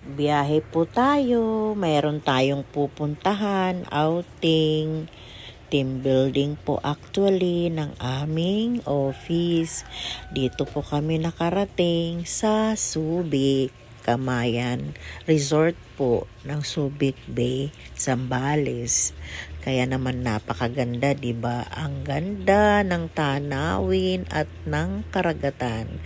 Biyahe po tayo. Mayroon tayong pupuntahan, outing, team building po actually ng aming office. Dito po kami nakarating sa Subic, Camayan Resort po ng Subic Bay, Zambales. Kaya naman napakaganda, 'di ba? Ang ganda ng tanawin at ng karagatan.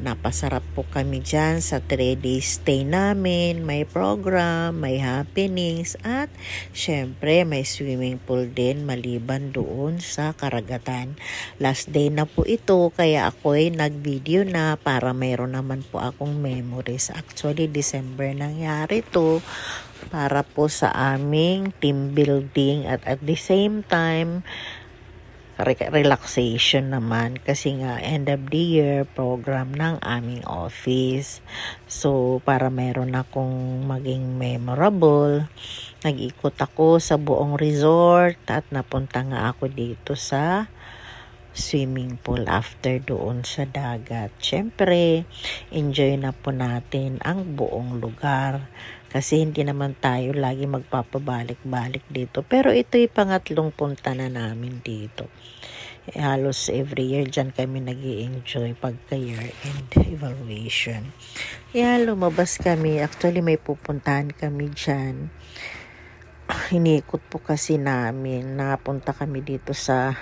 Napasarap po kami dyan sa 3 days stay namin. May program, may happenings, at syempre may swimming pool din maliban doon sa karagatan. Last day na po ito kaya ako'y nag-video na para mayroon naman po akong memories. Actually, December nangyari to para po sa aming team building at the same time relaxation naman kasi nga end of the year program ng aming office. So, para meron akong maging memorable, nag-ikot ako sa buong resort at napunta nga ako dito sa swimming pool after doon sa dagat. Syempre, enjoy na po natin ang buong lugar. Kasi hindi naman tayo lagi magpapabalik-balik dito. Pero ito'y pangatlong punta na namin dito. Halos every year dyan kami nag-i-enjoy pagka year-end evaluation. Lumabas kami. Actually, may pupuntahan kami dyan. Hinikot po kasi namin. Napunta kami dito sa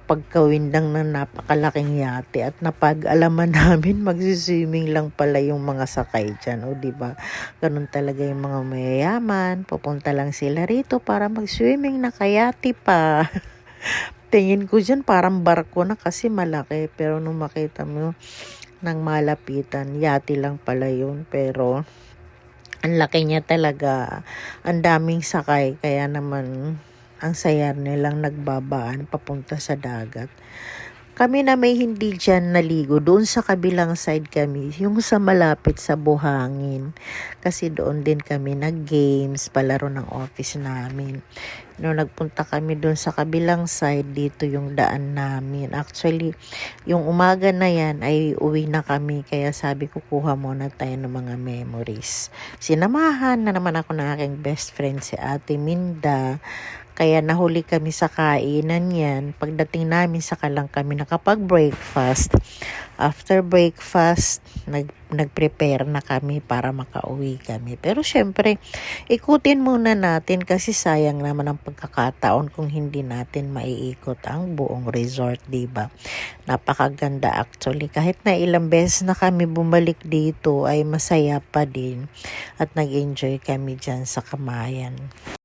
pagkawindang ng napakalaking yate at napag-alaman namin magsiswimming lang pala yung mga sakay dyan. O diba, ganun talaga yung mga mayayaman. Pupunta lang sila rito para mag-swimming, nakayati pa. Tingin ko dyan parang barko na kasi malaki. Pero nung makita mo ng malapitan, yate lang pala yun. Pero ang laki niya talaga. Ang daming sakay. Kaya naman ang saya nilang nagbabaan papunta sa dagat. Kami na may hindi dyan naligo, doon sa kabilang side kami, yung sa malapit sa buhangin. Kasi doon din kami nag-games, palaro ng office namin. Noong nagpunta kami doon sa kabilang side, dito yung daan namin. Actually, yung umaga na yan ay uwi na kami, kaya sabi ko kuha muna tayo ng mga memories. Sinamahan na naman ako ng aking best friend si Ate Minda. Kaya nahuli kami sa kainan yan. Pagdating namin saka lang kami nakapag-breakfast. After breakfast, nag-prepare na kami para makauwi kami. Pero syempre, ikutin muna natin kasi sayang naman ang pagkakataon kung hindi natin maiikot ang buong resort, diba? Napakaganda actually. Kahit na ilang beses na kami bumalik dito ay masaya pa din. At nag-enjoy kami dyan sa Camayan.